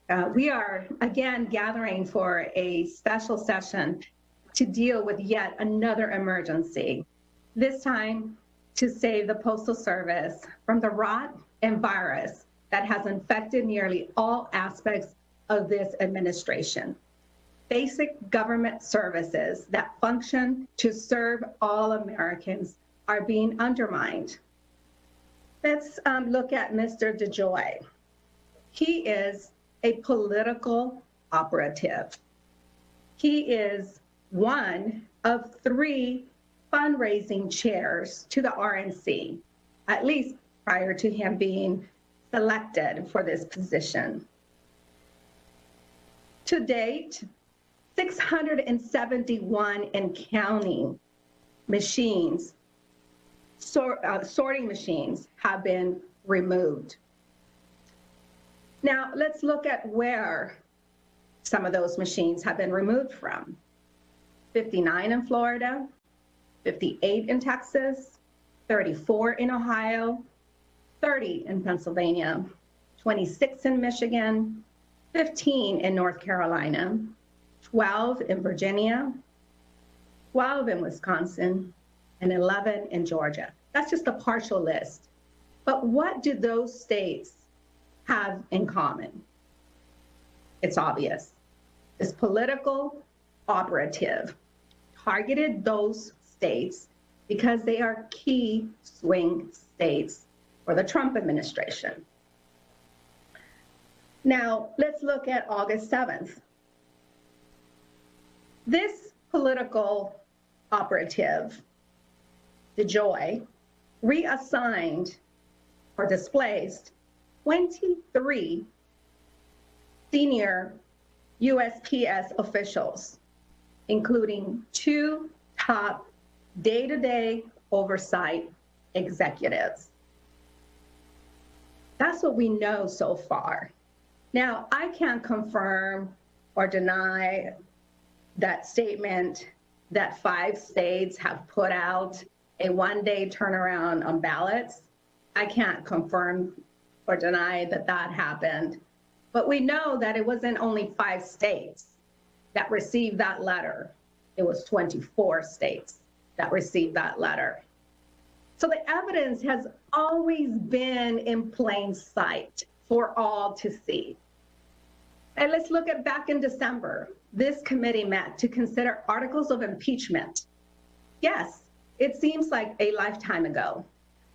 We are again gathering for a special session to deal with yet another emergency, this time to save the Postal Service from the rot and virus that has infected nearly all aspects of this administration. Basic government services that function to serve all Americans are being undermined. Let's look at Mr. DeJoy. He is a political operative. He is one of 3 fundraising chairs to the RNC, at least prior to him being selected for this position. To date, 671 and counting machines, sorting machines, have been removed. Now, let's look at where some of those machines have been removed from. 59 in Florida, 58 in Texas, 34 in Ohio, 30 in Pennsylvania, 26 in Michigan, 15 in North Carolina, 12 in Virginia, 12 in Wisconsin, and 11 in Georgia. That's just a partial list. But what do those states have in common? It's obvious. This political operative targeted those states because they are key swing states for the Trump administration. Now, let's look at August 7th. This political operative, DeJoy, reassigned or displaced 23 senior USPS officials, including 2 top day-to-day oversight executives. That's what we know so far. Now, I can't confirm or deny that statement that 5 states have put out a one-day turnaround on ballots. I can't confirm or deny that that happened, but we know that it wasn't only 5 states that received that letter. It was 24 states that received that letter. So the evidence has always been in plain sight for all to see. And let's look at back in December. This committee met to consider articles of impeachment. Yes, it seems like a lifetime ago,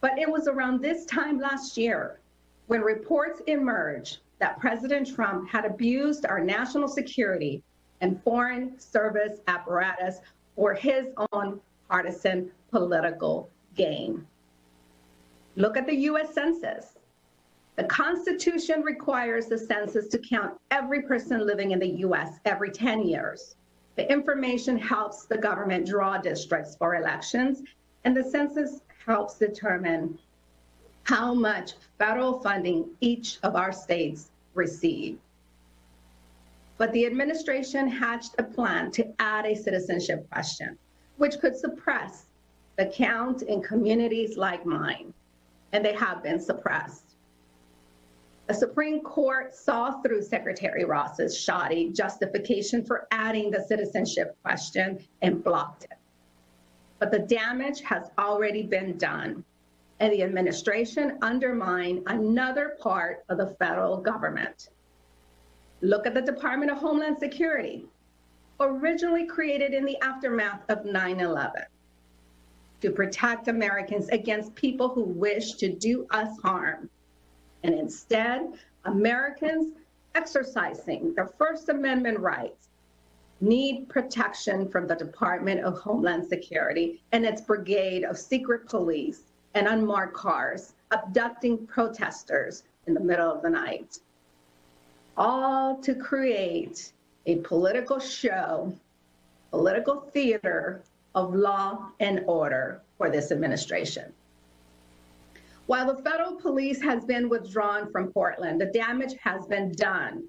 but it was around this time last year when reports emerged that President Trump had abused our national security and foreign service apparatus for his own partisan political gain. Look at the US Census. The Constitution requires the census to count every person living in the US every 10 years. The information helps the government draw districts for elections, and the census helps determine how much federal funding each of our states receive. But the administration hatched a plan to add a citizenship question, which could suppress the count in communities like mine, and they have been suppressed. The Supreme Court saw through Secretary Ross's shoddy justification for adding the citizenship question and blocked it. But the damage has already been done, and the administration undermined another part of the federal government. Look at the Department of Homeland Security, originally created in the aftermath of 9/11 to protect Americans against people who wish to do us harm. And instead, Americans exercising their First Amendment rights need protection from the Department of Homeland Security and its brigade of secret police and unmarked cars abducting protesters in the middle of the night, all to create a political show, political theater of law and order for this administration. While the federal police has been withdrawn from Portland, the damage has been done,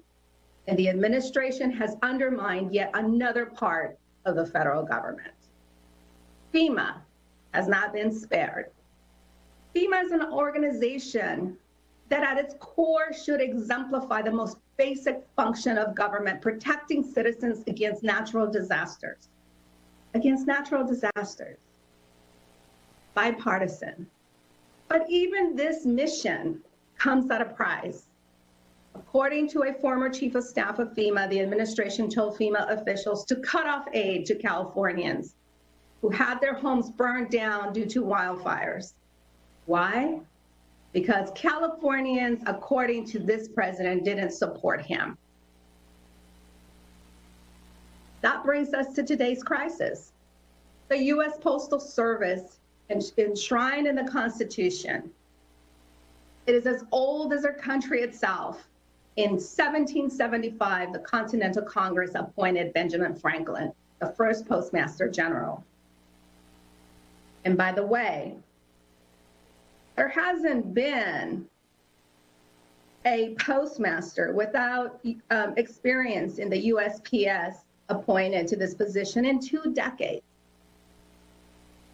and the administration has undermined yet another part of the federal government. FEMA has not been spared. FEMA is an organization that at its core should exemplify the most basic function of government, protecting citizens against natural disasters. Against natural disasters. Bipartisan. But even this mission comes at a price. According to a former chief of staff of FEMA, the administration told FEMA officials to cut off aid to Californians who had their homes burned down due to wildfires. Why? Because Californians, according to this president, didn't support him. That brings us to today's crisis. The U.S. Postal Service, enshrined in the Constitution, it is as old as our country itself. In 1775, the Continental Congress appointed Benjamin Franklin, the first Postmaster General. And by the way, there hasn't been a postmaster without experience in the USPS appointed to this position in 2 decades.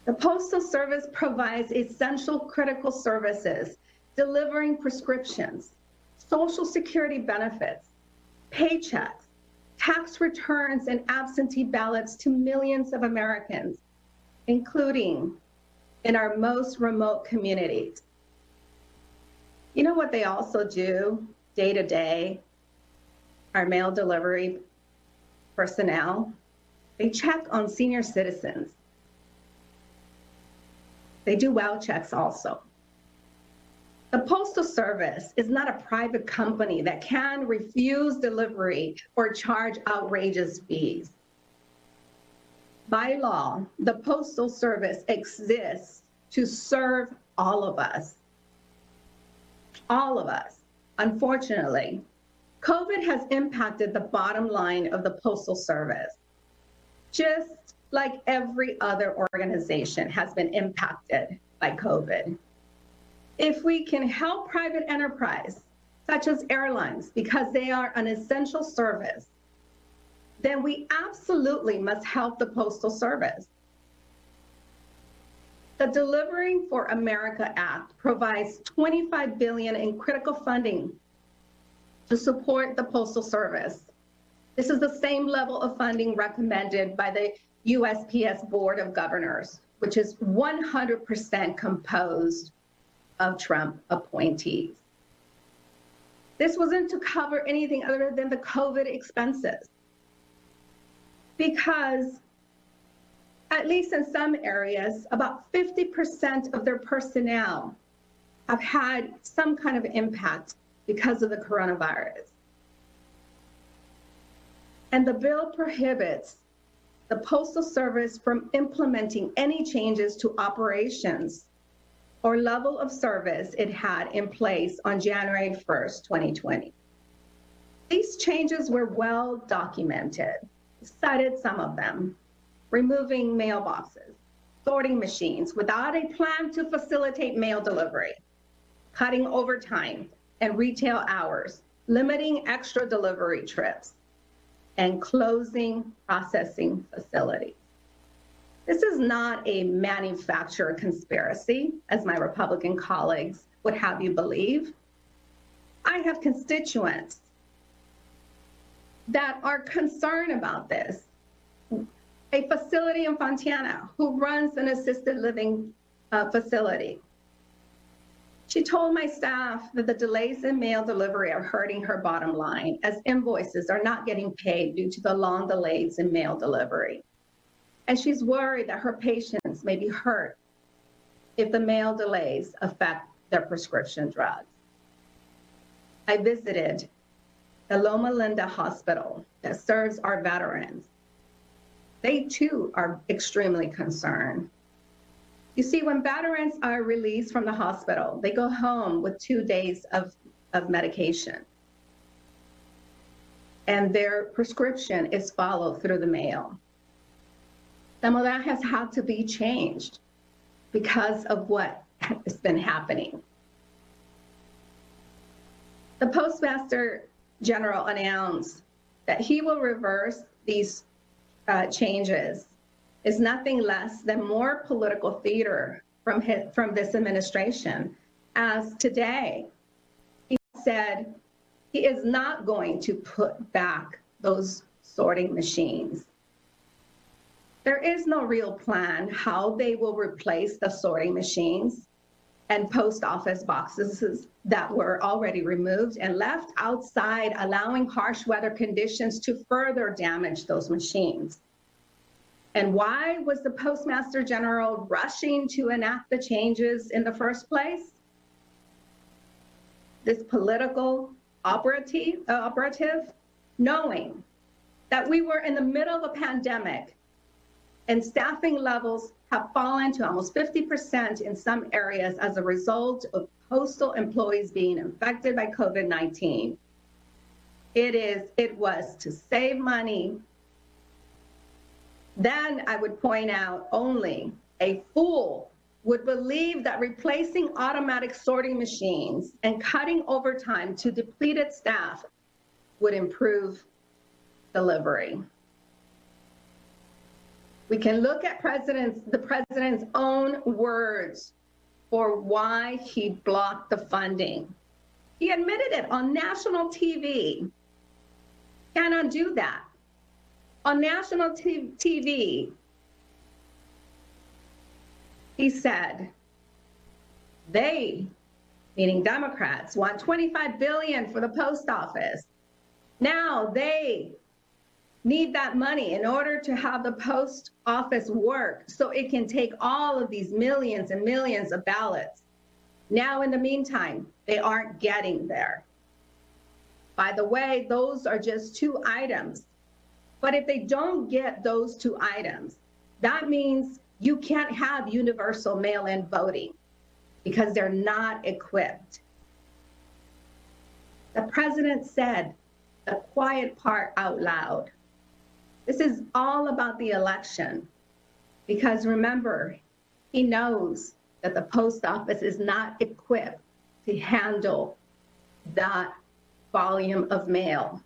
The Postal Service provides essential critical services, delivering prescriptions, Social Security benefits, paychecks, tax returns, and absentee ballots to millions of Americans, including in our most remote communities. You know what they also do day to day? Our mail delivery personnel, they check on senior citizens. They do well checks also. The Postal Service is not a private company that can refuse delivery or charge outrageous fees. By law, the Postal Service exists to serve all of us. All of us. Unfortunately, COVID has impacted the bottom line of the Postal Service, just like every other organization has been impacted by COVID. If we can help private enterprise, such as airlines, because they are an essential service, then we absolutely must help the Postal Service. The Delivering for America Act provides $25 billion in critical funding to support the Postal Service. This is the same level of funding recommended by the USPS Board of Governors, which is 100% composed of Trump appointees. This wasn't to cover anything other than the COVID expenses, because at least in some areas, about 50% of their personnel have had some kind of impact because of the coronavirus. And the bill prohibits the Postal Service from implementing any changes to operations or level of service it had in place on January 1st, 2020. These changes were well documented. I cited some of them: removing mailboxes, sorting machines without a plan to facilitate mail delivery, cutting overtime and retail hours, limiting extra delivery trips, and closing processing facilities. This is not a manufacturer conspiracy, as my Republican colleagues would have you believe. I have constituents that are concerned about this. A facility in Fontana who runs an assisted living facility. She told my staff that the delays in mail delivery are hurting her bottom line, as invoices are not getting paid due to the long delays in mail delivery. And she's worried that her patients may be hurt if the mail delays affect their prescription drugs. I visited the Loma Linda Hospital that serves our veterans. They too are extremely concerned. You see, when veterans are released from the hospital, they go home with 2 days of medication. And their prescription is followed through the mail. Some of that has had to be changed because of what has been happening. The Postmaster General announced that he will reverse these changes. Is nothing less than more political theater from this administration, as today said he is not going to put back those sorting machines. There is no real plan how they will replace the sorting machines and post office boxes that were already removed and left outside, allowing harsh weather conditions to further damage those machines. And why was the Postmaster General rushing to enact the changes in the first place? This political operative, knowing that we were in the middle of a pandemic and staffing levels have fallen to almost 50% in some areas as a result of postal employees being infected by COVID-19. It was to save money. Then I would point out, only a fool would believe that replacing automatic sorting machines and cutting overtime to depleted staff would improve delivery. We can look at the president's own words for why he blocked the funding. He admitted it on national TV. Can't undo that. On national TV, he said, they, meaning Democrats, want $25 billion for the post office. Now they need that money in order to have the post office work so it can take all of these millions and millions of ballots. Now, in the meantime, they aren't getting there. By the way, those are just 2 items. But if they don't get those 2 items, that means you can't have universal mail-in voting because they're not equipped. The president said the quiet part out loud. This is all about the election, because remember, he knows that the post office is not equipped to handle that volume of mail.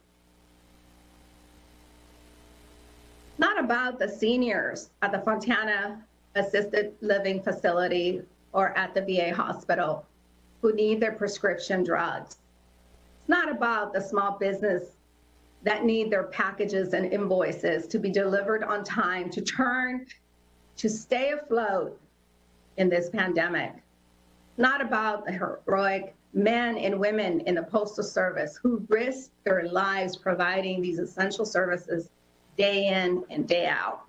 Not about the seniors at the Fontana Assisted Living Facility or at the VA hospital who need their prescription drugs. It's not about the small business that need their packages and invoices to be delivered on time to stay afloat in this pandemic. Not about the heroic men and women in the Postal Service who risk their lives providing these essential services day in and day out.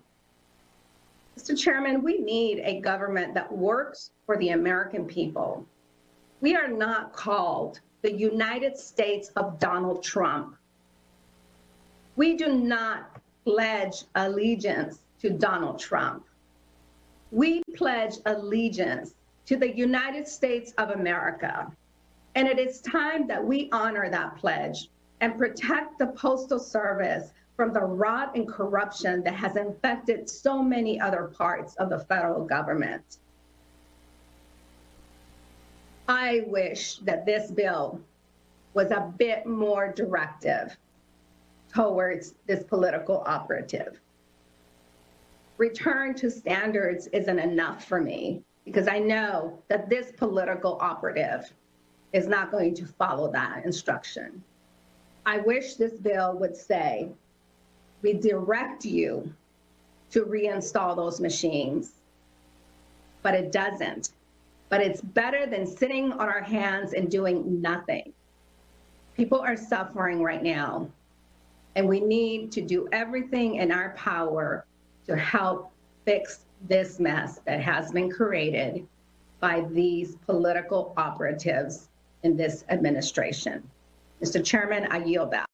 Mr. Chairman, we need a government that works for the American people. We are not called the United States of Donald Trump. We do not pledge allegiance to Donald Trump. We pledge allegiance to the United States of America. And it is time that we honor that pledge and protect the Postal Service from the rot and corruption that has infected so many other parts of the federal government. I wish that this bill was a bit more directive towards this political operative. Return to standards isn't enough for me because I know that this political operative is not going to follow that instruction. I wish this bill would say, we direct you to reinstall those machines, but it doesn't. But it's better than sitting on our hands and doing nothing. People are suffering right now, and we need to do everything in our power to help fix this mess that has been created by these political operatives in this administration. Mr. Chairman, I yield back.